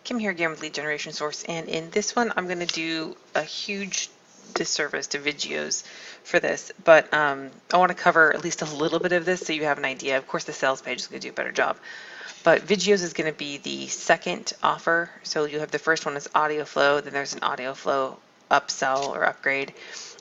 Kim here again with Lead Generation Source, and in this one I'm going to do a huge disservice to Vidgeos for this, but I want to cover at least a little bit of this so you have an idea. Of course the sales page is going to do a better job, but Vidgeos is going to be the second offer. So you have the first one is Audio Flow, then there's an Audio Flow upsell or upgrade,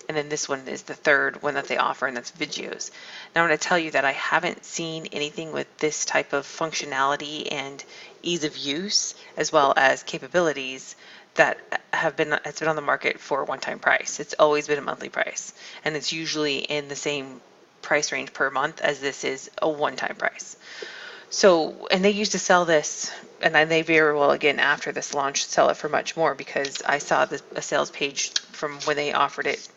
and then this one is the third one that they offer, and that's Vidgeos. Now I'm going to tell you that I haven't seen anything with this type of functionality and ease of use as well as capabilities that it's been on the market for a one-time price. It's always been a monthly price, and it's usually in the same price range per month as this is a one-time price. So, and they used to sell this, and they very well again after this launch sell it for much more, because I saw a sales page from when they offered it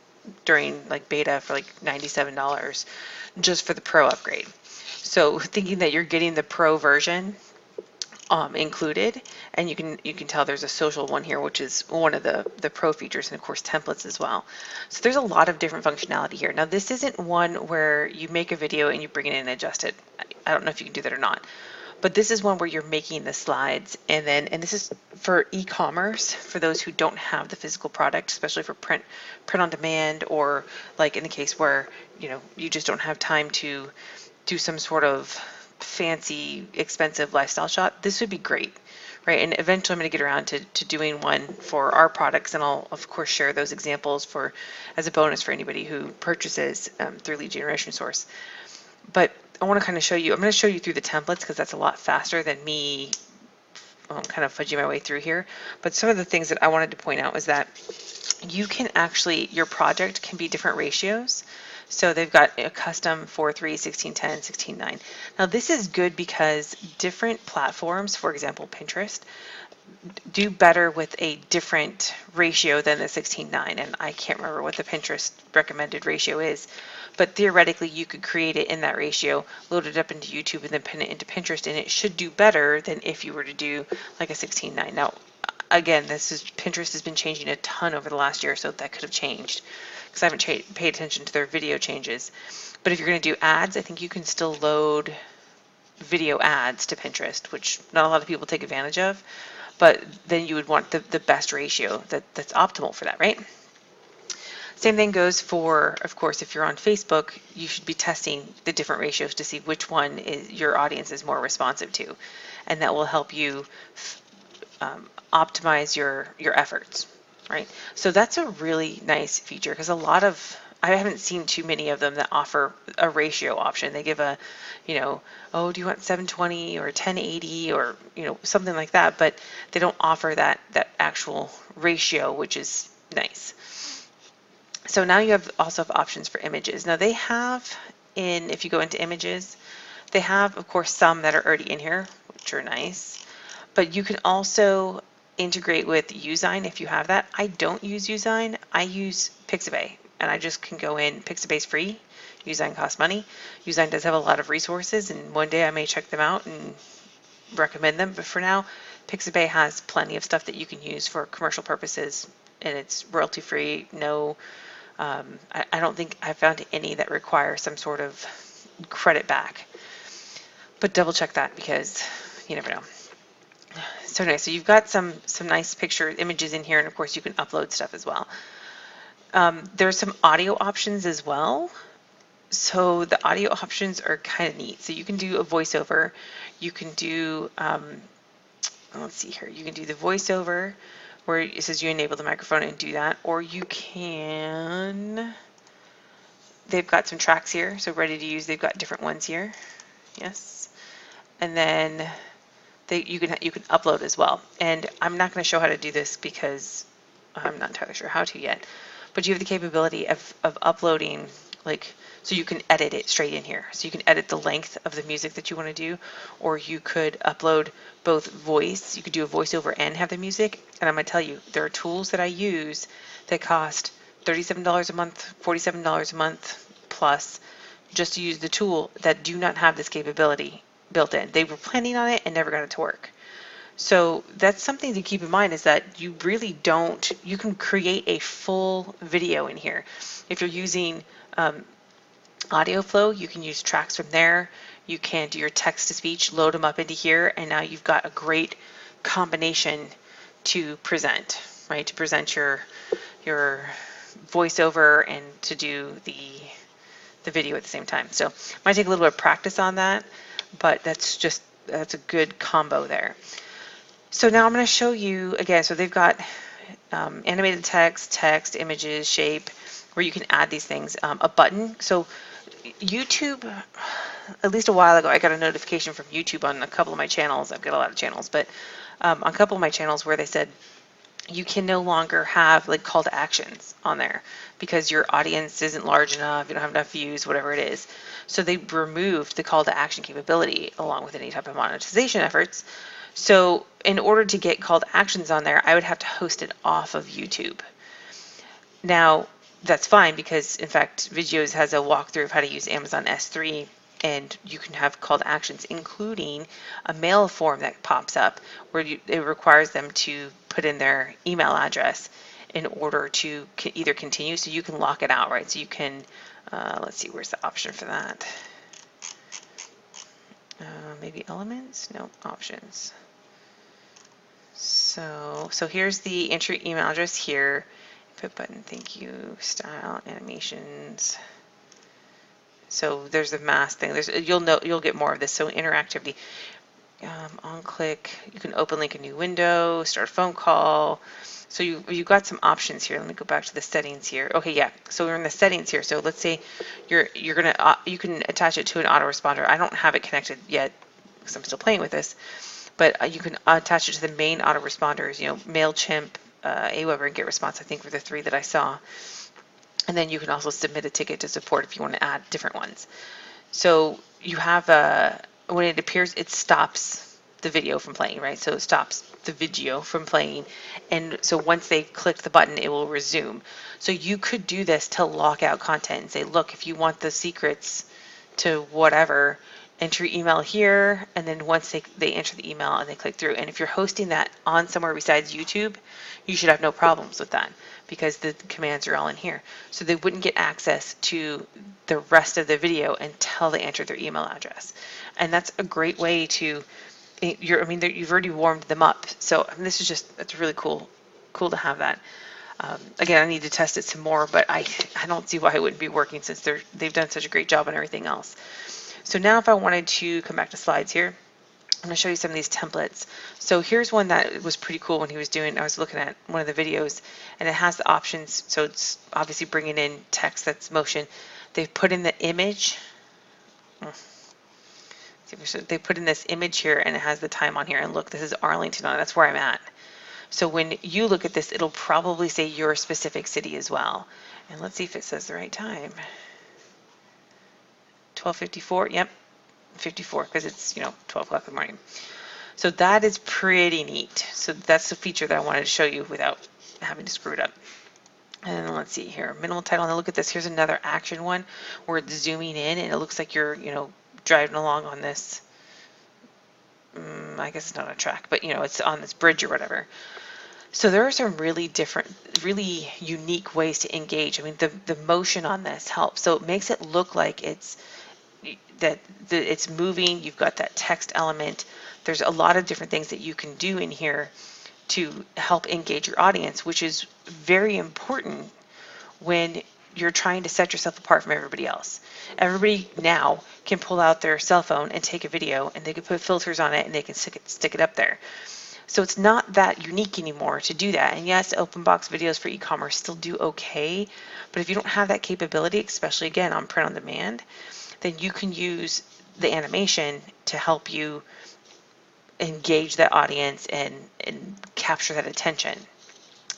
during like beta for like $97 just for the pro upgrade. So thinking that you're getting the pro version included, and you can tell there's a social one here, which is one of the pro features, and of course templates as well. So there's a lot of different functionality here. Now this isn't one where you make a video and you bring it in and adjust it. I don't know if you can do that or not, but this is one where you're making the slides, and this is for e-commerce, for those who don't have the physical product, especially for print on demand, or like in the case where you just don't have time to do some sort of fancy, expensive lifestyle shot. This would be great, right? And eventually I'm going to get around to doing one for our products, and I'll of course share those examples as a bonus for anybody who purchases through Lead Generation Source. But I want to kind of show you, I'm going to show you through the templates because that's a lot faster than me kind of fudging my way through here. But some of the things that I wanted to point out was that you can actually, your project can be different ratios. So they've got a custom 4:3, 16:10, 16:9. Now this is good because different platforms, for example Pinterest, do better with a different ratio than the 16:9, and I can't remember what the Pinterest recommended ratio is, but theoretically you could create it in that ratio, load it up into YouTube, and then pin it into Pinterest, and it should do better than if you were to do like a 16:9. Now again, Pinterest has been changing a ton over the last year, so that could have changed because I haven't paid attention to their video changes. But if you're going to do ads, I think you can still load video ads to Pinterest, which not a lot of people take advantage of, but then you would want the best ratio that's optimal for that, right? Same thing goes for, of course, if you're on Facebook, you should be testing the different ratios to see which one your audience is more responsive to, and that will help you optimize your efforts, right? So that's a really nice feature, because I haven't seen too many of them that offer a ratio option. They give a, oh, do you want 720 or 1080 or something like that, but they don't offer that actual ratio, which is nice. So now you also have options for images. Now they have if you go into images, they have of course some that are already in here, which are nice, but you can also integrate with Usign if you have that. I don't use Usign, I use Pixabay, and I just can go in. Pixabay is free, Usign costs money. Usign does have a lot of resources, and one day I may check them out and recommend them, but for now Pixabay has plenty of stuff that you can use for commercial purposes, and it's royalty free. No, I don't think I've found any that require some sort of credit back, but double check that because you never know. So anyway, so you've got some nice picture images in here, and of course you can upload stuff as well. There's some audio options as well. So the audio options are kind of neat. So you can do a voiceover. You can do, let's see here, you can do the voiceover where it says you enable the microphone and do that, or you can, they've got some tracks here, so ready to use. They've got different ones here. Yes. And then you can upload as well. And I'm not going to show how to do this because I'm not entirely sure how to yet, but you have the capability of uploading, so you can edit it straight in here. So you can edit the length of the music that you want to do, or you could upload both voice. You could do a voiceover and have the music. And I'm going to tell you, there are tools that I use that cost $37 a month, $47 a month plus, just to use the tool, that do not have this capability built in. They were planning on it and never got it to work. So that's something to keep in mind, is that you really don't, you can create a full video in here. If you're using Audio Flow, you can use tracks from there. You can do your text to speech, load them up into here, and now you've got a great combination to present, right? To present your voiceover and to do the video at the same time. So it might take a little bit of practice on that, but that's a good combo there. So now I'm going to show you again. So they've got animated text, images, shape, where you can add these things. A button. So YouTube, at least a while ago, I got a notification from YouTube on a couple of my channels. I've got a lot of channels, but on a couple of my channels where they said you can no longer have like call to actions on there because your audience isn't large enough, you don't have enough views, whatever it is. So they removed the call to action capability along with any type of monetization efforts. So in order to get call to actions on there, I would have to host it off of YouTube. Now, that's fine because, in fact, Vidgeos has a walkthrough of how to use Amazon S3, and you can have call to actions, including a mail form that pops up where it requires them to put in their email address in order to either continue, so you can lock it out, right? So you can, let's see, where's the option for that? Maybe elements? No, options. So here's the entry email address here. Put button, thank you, style, animations. So there's the mask thing. You'll get more of this. So interactivity. On click, you can open link a new window, start a phone call. So you've got some options here. Let me go back to the settings here. Okay, yeah. So we're in the settings here. So let's say you can attach it to an autoresponder. I don't have it connected yet because I'm still playing with this, but you can attach it to the main autoresponders. MailChimp, Aweber, and GetResponse. I think were the three that I saw. And then you can also submit a ticket to support if you want to add different ones. So you have when it appears, it stops the video from playing, right? So it stops the video from playing. And so once they've clicked the button, it will resume. So you could do this to lock out content and say, look, if you want the secrets to whatever, enter your email here. And then once they enter the email and they click through. And if you're hosting that on somewhere besides YouTube, you should have no problems with that because the commands are all in here. So they wouldn't get access to the rest of the video until they enter their email address. And that's a great way to, you've already warmed them up. So this is it's really cool to have that. Again, I need to test it some more, but I don't see why it wouldn't be working since they've done such a great job on everything else. So now if I wanted to come back to slides here, I'm going to show you some of these templates. So here's one that was pretty cool when he was doing, I was looking at one of the videos, and it has the options. So it's obviously bringing in text that's motion. They've put in the image. They put in this image here, and it has the time on here. And look, this is Arlington on it. That's where I'm at. So when you look at this, it'll probably say your specific city as well. And let's see if it says the right time. 12:54. Yep. 54 because it's 12 o'clock in the morning. So that is pretty neat. So that's the feature that I wanted to show you without having to screw it up. And let's see here, minimal title. Now look at this. Here's another action one where it's zooming in and it looks like you're driving along on this. I guess it's not a track, but it's on this bridge or whatever. So there are some really different, really unique ways to engage. I mean, the motion on this helps. So it makes it look like it's moving. You've got that text element. There's a lot of different things that you can do in here to help engage your audience, which is very important when you're trying to set yourself apart from everybody else. Everybody now can pull out their cell phone and take a video, and they can put filters on it and they can stick it up there. So it's not that unique anymore to do that. And yes, open box videos for e-commerce still do okay, but if you don't have that capability, especially again on print on demand, then you can use the animation to help you engage that audience and capture that attention.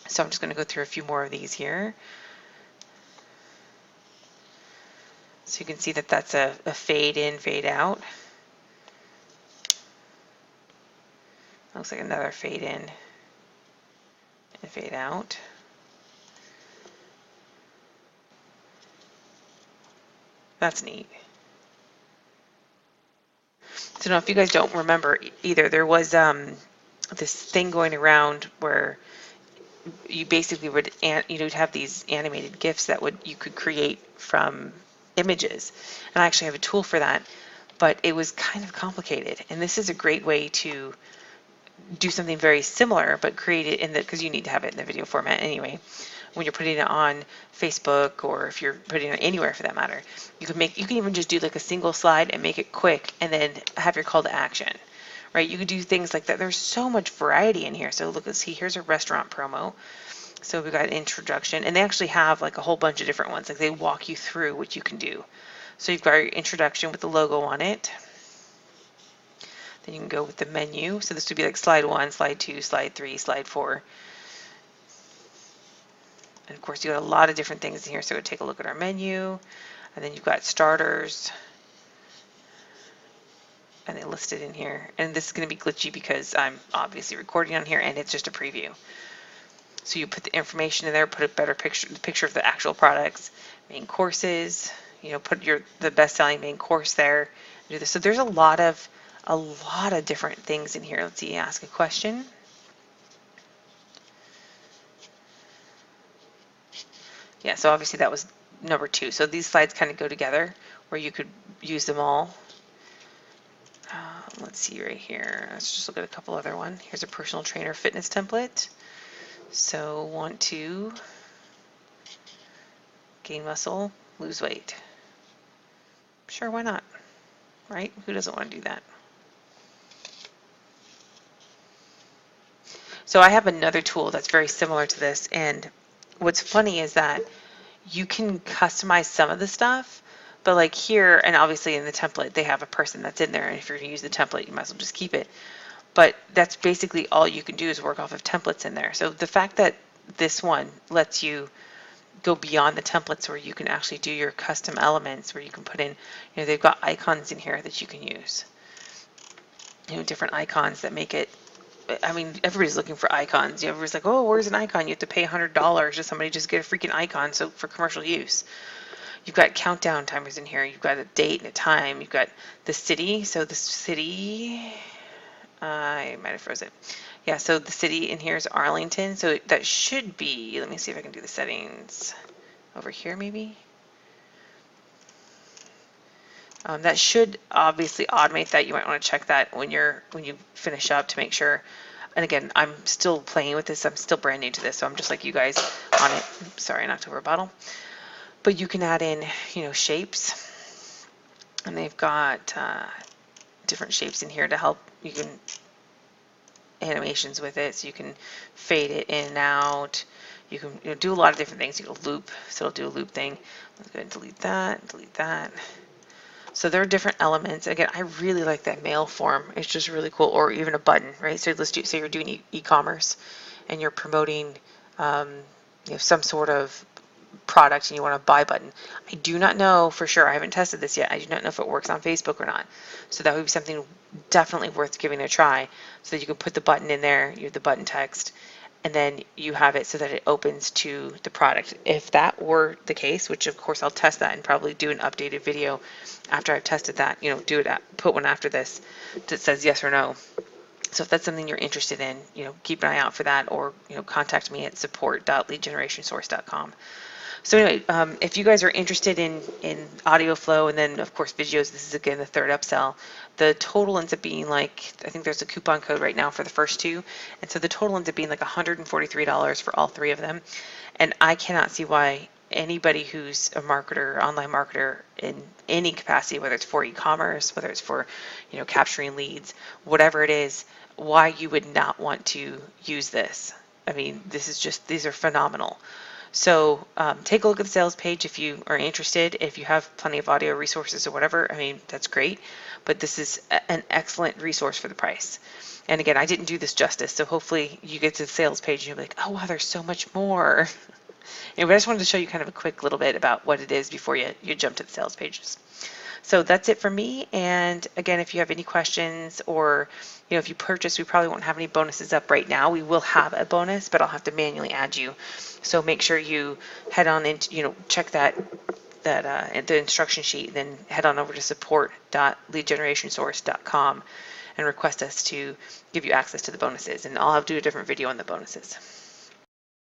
So I'm just going to go through a few more of these here. So you can see that that's a fade in, fade out. Looks like another fade in and fade out. That's neat. So now if you guys don't remember either, there was this thing going around where you basically would have these animated GIFs that you could create from images. And I actually have a tool for that, but it was kind of complicated. And this is a great way to do something very similar, but create it in the, because you need to have it in the video format anyway, when you're putting it on Facebook, or if you're putting it anywhere for that matter. You can even just do like a single slide and make it quick and then have your call to action, right? You could do things like that. There's so much variety in here. So look, let's see, here's a restaurant promo. So we've got an introduction, and they actually have like a whole bunch of different ones. Like they walk you through what you can do. So you've got your introduction with the logo on it. Then you can go with the menu. So this would be like slide 1, slide 2, slide 3, slide 4. And of course, you got a lot of different things in here. So we'll take a look at our menu. And then you've got starters. And they list it in here. And this is going to be glitchy because I'm obviously recording on here and it's just a preview. So you put the information in there, put a better picture, the picture of the actual products, main courses, put the best-selling main course there. Do this. So there's a lot of different things in here. Let's see, ask a question. Yeah, so obviously that was number 2. So these slides kind of go together where you could use them all. Let's see right here. Let's just look at a couple other ones. Here's a personal trainer fitness template. So want to gain muscle, lose weight. Sure, why not? Right? Who doesn't want to do that? So I have another tool that's very similar to this, and what's funny is that you can customize some of the stuff, but like here, and obviously in the template, they have a person that's in there, and if you're going to use the template, you might as well just keep it. But that's basically all you can do is work off of templates in there. So the fact that this one lets you go beyond the templates where you can actually do your custom elements, where you can put in, they've got icons in here that you can use. Different icons that make it, I mean, everybody's looking for icons. Everybody's like, oh, where's an icon? You have to pay $100 to somebody just get a freaking icon so for commercial use. You've got countdown timers in here. You've got a date and a time. You've got the city. So the city, I might have froze it. Yeah, so the city in here is Arlington. So that should be, let me see if I can do the settings over here maybe. That should obviously automate that. You might want to check that when you finish up to make sure. And again, I'm still playing with this. I'm still brand new to this, so I'm just like you guys on it. Sorry, knocked over a bottle. But you can add in, shapes, and they've got different shapes in here to help. You can animations with it, so you can fade it in and out. You can do a lot of different things. You can loop, so it'll do a loop thing. Let's go ahead and delete that. Delete that. So there are different elements. Again, I really like that mail form. It's just really cool. Or even a button, right? So let's say you're doing e-commerce and you're promoting some sort of product and you want a buy button. I do not know for sure. I haven't tested this yet. I do not know if it works on Facebook or not. So that would be something definitely worth giving a try, so that you can put the button in there, you have the button text, and then you have it so that it opens to the product. If that were the case, which of course I'll test that and probably do an updated video after I've tested that, put one after this that says yes or no. So if that's something you're interested in, keep an eye out for that, or contact me at support.leadgenerationsource.com. So anyway, if you guys are interested in audio flow, and then of course Vidgeos, this is again the third upsell. The total ends up being like, I think there's a coupon code right now for the first 2, and so the total ends up being like $143 for all 3 of them. And I cannot see why anybody who's a marketer, online marketer in any capacity, whether it's for e-commerce, whether it's for capturing leads, whatever it is, why you would not want to use this. I mean, these are phenomenal. So take a look at the sales page if you are interested. If you have plenty of audio resources or whatever, I mean, that's great. But this is an excellent resource for the price. And again, I didn't do this justice, so hopefully you get to the sales page and you'll be like, oh wow, there's so much more. Anyway, I just wanted to show you kind of a quick little bit about what it is before you jump to the sales pages. So that's it for me. And again, if you have any questions, or if you purchase, we probably won't have any bonuses up right now. We will have a bonus, but I'll have to manually add you. So make sure you head on into, check the instruction sheet, then head on over to support.leadgenerationsource.com and request us to give you access to the bonuses. And I'll have to do a different video on the bonuses.